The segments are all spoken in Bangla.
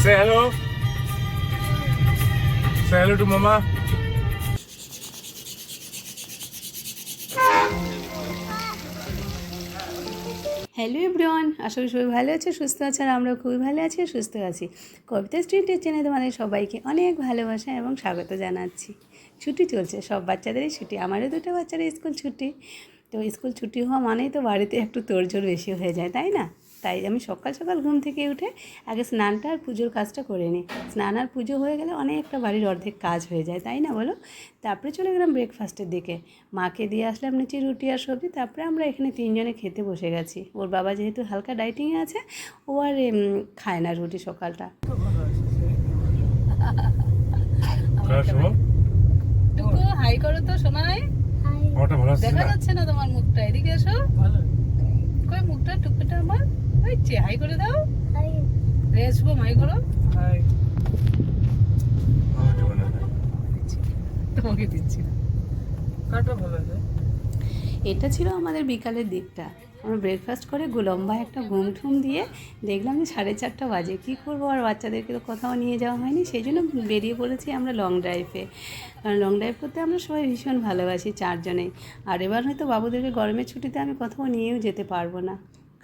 Say hello. Say hello to Mama. Hello everyone, আশা করি সবাই ভালো আছে, সুস্থ আছে, আর আমরা খুবই ভালো আছি, সুস্থ আছি। কবিতা স্ট্রিটের চ্যানেলে তোমাদের সবাইকে অনেক ভালোবাসা এবং স্বাগত জানাচ্ছি। ছুটি চলছে, সব বাচ্চাদেরই ছুটি, আমারও দুটো বাচ্চাদের স্কুল ছুটি। তো স্কুল ছুটি হওয়া মানেই তো বাড়িতে একটু তোড়জোড় বেশি হয়ে যায়, তাই না? তাই আমি সকাল সকাল ঘুম থেকে উঠে আগে স্নানটা আর পুজোর কাজটা করে নিই। স্নান আর পুজো হয়ে গেলে অনেকটা বাড়ির অর্ধেক কাজ হয়ে যায়, তাই না বলো? তারপরে চলে গেলাম ব্রেকফাস্টের দিকে, মাকে দিয়ে আসলাম নিচে রুটি আর সবজি। তারপরে আমরা এখানে তিনজনে খেতে বসে গেছি। ওর বাবা যেহেতু হালকা ডাইটিংয়ে আছে, ও আর খায় না রুটি সকালটা। টুকু হাই করো তো শোনাই, দেখা যাচ্ছে না তোমার মুখটা, এদিকে এসো। কই মুখটা টুকুটা আমার হচ্ছে, হাই করে দাও। রে শুভ হাই করো। তোমাকে দিচ্ছি না। এটা ছিল আমাদের বিকালের দিকটা। আমরা ব্রেকফাস্ট করে লম্বা একটা ঘুম ঠুম দিয়ে দেখলাম যে 4:30 বাজে। কী করবো, আর বাচ্চাদেরকে তো কোথাও নিয়ে যাওয়া হয়নি, সেই জন্য বেরিয়ে পড়েছি আমরা লং ড্রাইভে। কারণ লং ড্রাইভ করতে আমরা সবাই ভীষণ ভালোবাসি, চারজনেই। আর এবার হয়তো বাবুদেরকে গরমের ছুটিতে আমি কোথাও নিয়েও যেতে পারবো না,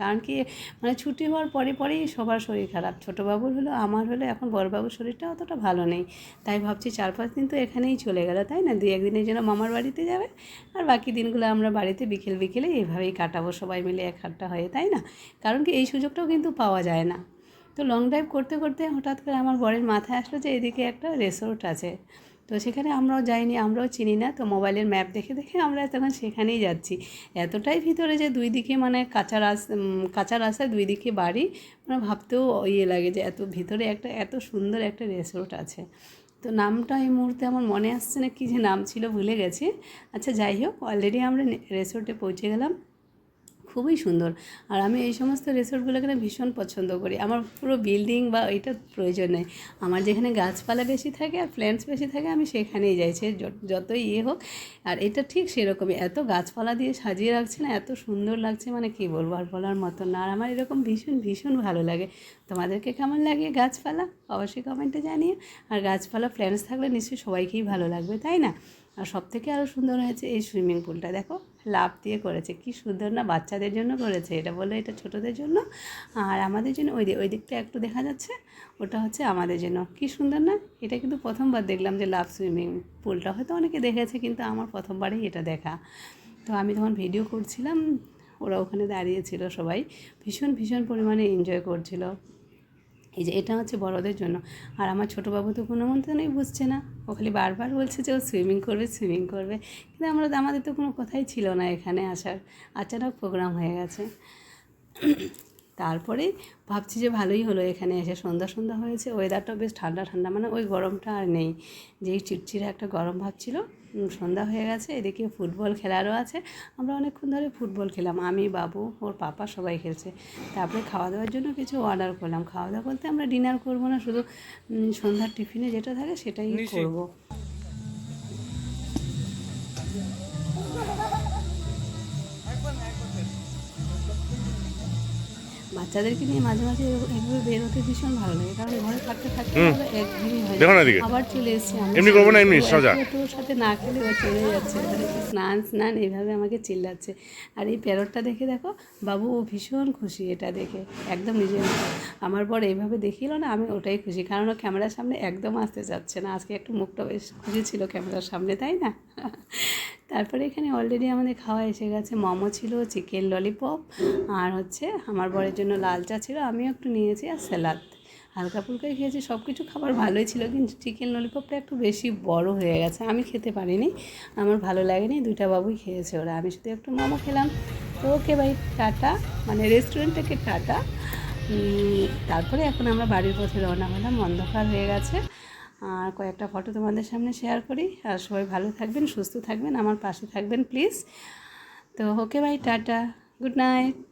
কারণ কি মানে ছুটি হওয়ার পরেই সবার শরীর খারাপ, ছোটো বাবুর হলো, আমার হলো, এখন বড়বাবুর শরীরটা অতটা ভালো নেই। তাই ভাবছি 4-5 দিন তো এখানেই চলে গেল, তাই না? 2-1 দিনের জন্য মামার বাড়িতে যাবে, আর বাকি দিনগুলো আমরা বাড়িতে বিকেলে এইভাবেই কাটাবো সবাই মিলে এক হাট্টা হয়ে, তাই না? কারণ কি এই সুযোগটাও কিন্তু পাওয়া যায় না। তো লং ড্রাইভ করতে করতে হঠাৎ করে আমার বরের মাথায় আসলো যে এদিকে একটা রিসোর্ট আছে। তো সেখানে আমরাও যাইনি, আমরাও চিনি না, তো মোবাইলের ম্যাপ দেখে দেখে আমরা তখন সেখানেই যাচ্ছি। এতটাই ভিতরে যে দুই দিকে মানে কাঁচা রাস্তায় দুই দিকে বাড়ি, মানে ভাবতেও লাগে যে এত ভিতরে একটা এত সুন্দর একটা রিসোর্ট আছে। তো নামটা এই মুহূর্তে আমার মনে আসছে না, কী যে নাম ছিল ভুলে গেছি। আচ্ছা যাই হোক, অলরেডি আমরা রিসোর্টে পৌঁছে গেলাম। খুবই সুন্দর। আর আমি এই সমস্ত রিসোর্টগুলোকে না ভীষণ পছন্দ করি। আমার পুরো বিল্ডিং বা এইটার প্রয়োজন নেই, আমার যেখানে গাছপালা বেশি থাকে আর প্ল্যান্টস বেশি থাকে আমি সেখানেই যাই, সে যতই হোক। আর এটা ঠিক সেরকমই, এত গাছপালা দিয়ে সাজিয়ে রাখছে না, এত সুন্দর লাগছে, মানে কী বলবো, আর বলার মতো না। আর আমার এরকম ভীষণ ভীষণ ভালো লাগে। তোমাদেরকে কেমন লাগে গাছপালা অবশ্যই কমেন্টে জানিয়ে। আর গাছপালা প্ল্যান্টস থাকলে নিশ্চয়ই সবাইকেই ভালো লাগবে, তাই না? আর সবথেকে আরও সুন্দর হয়েছে এই সুইমিং পুলটা, দেখো লাফ দিয়ে করেছে, কি সুন্দর না, বাচ্চাদের জন্য করেছে এটা, বলে এটা ছোটোদের জন্য, আর আমাদের জন্য ওই দিকটা একটু দেখা যাচ্ছে, ওটা হচ্ছে আমাদের জন্য। কি সুন্দর না? এটা কিন্তু প্রথমবার দেখলাম যে লাভ সুইমিং পুলটা, হয়তো অনেকে দেখেছে কিন্তু আমার প্রথমবারই এটা দেখা। তো আমি তখন ভিডিও করছিলাম, ওরা ওখানে দাঁড়িয়েছিল, সবাই ভীষণ ভীষণ পরিমাণে এনজয় করছিল। এই যে এটা হচ্ছে বড়দের জন্য। আর আমার ছোটো বাবু তো কোনো মন্তব্যই বুঝছে না, ও খালি বারবার বলছে যে ও সুইমিং করবে। কিন্তু আমাদের তো কোনো কথাই ছিল না এখানে আসার, আচানক প্রোগ্রাম হয়ে গেছে। তারপরেই ভাবছি যে ভালোই হলো এখানে এসে, সন্ধ্যা হয়েছে, ওয়েদারটাও বেশ ঠান্ডা ঠান্ডা, মানে ওই গরমটা আর নেই, যেই চিটচিটে একটা গরম ভাব ছিল। সন্ধ্যা হয়ে গেছে, এদিকে ফুটবল খেলারও আছে। আমরা অনেকক্ষণ ধরে ফুটবল খেলাম, আমি, বাবু, ওর পাপা সবাই খেলছে। তারপরে খাওয়া দাওয়ার জন্য কিছু অর্ডার করলাম। খাওয়া দাওয়া বলতে আমরা ডিনার করবো না, শুধু সন্ধ্যার টিফিনে যেটা থাকে সেটাই করবো। বাচ্চাদেরকে নিয়ে মাঝে মাঝে এভাবে বেরোতে ভীষণ ভালো লাগে, কারণ ঘরে থাকতে আমরা একঘেয়েমি হয় না। আবার চলে এসেছি তোর সাথে না খেলে ও চলে যাচ্ছে, মানে স্নান এইভাবে আমাকে চিল্লাচ্ছে। আর এই প্যারটটা দেখে দেখো, বাবু ও ভীষণ খুশি এটা দেখে, একদম নিজের মতো। আমার বর এইভাবে দেখিল না, আমি ওটাই খুশি, কারণ ও ক্যামেরার সামনে একদম আসতে চাচ্ছে না। আজকে একটু মুখটা বেশ খুশি ছিল ক্যামেরার সামনে, তাই না? তারপরে এখানে অলরেডি আমাদের খাওয়া এসে গেছে, মোমো ছিল, চিকেন ললিপপ, আর হচ্ছে আমার বরের জন্য লাল চা ছিল, আমিও একটু নিয়েছি, আর স্যালাড। হালকা ফুলকাই খেয়েছি, সব কিছু খাবার ভালোই ছিল, কিন্তু চিকেন ললিপপটা একটু বেশি বড় হয়ে গেছে, আমি খেতে পারিনি, আমার ভালো লাগেনি, দুইটা বাবুই খেয়েছে ওরা, আমি শুধু একটু মোমো খেলাম। তো ওকে ভাই টাটা, মানে রেস্টুরেন্ট থেকে টাটা। তারপরে এখন আমরা বাড়ির পথে রওনা হলাম, অন্ধকার হয়ে গেছে। আর কয়েকটা ফটো তোমাদের সামনে শেয়ার করি। আর সবাই ভালো থাকবেন, সুস্থ থাকবেন, আমার পাশে থাকবেন প্লিজ। তো ওকে ভাই টাটা, গুড নাইট।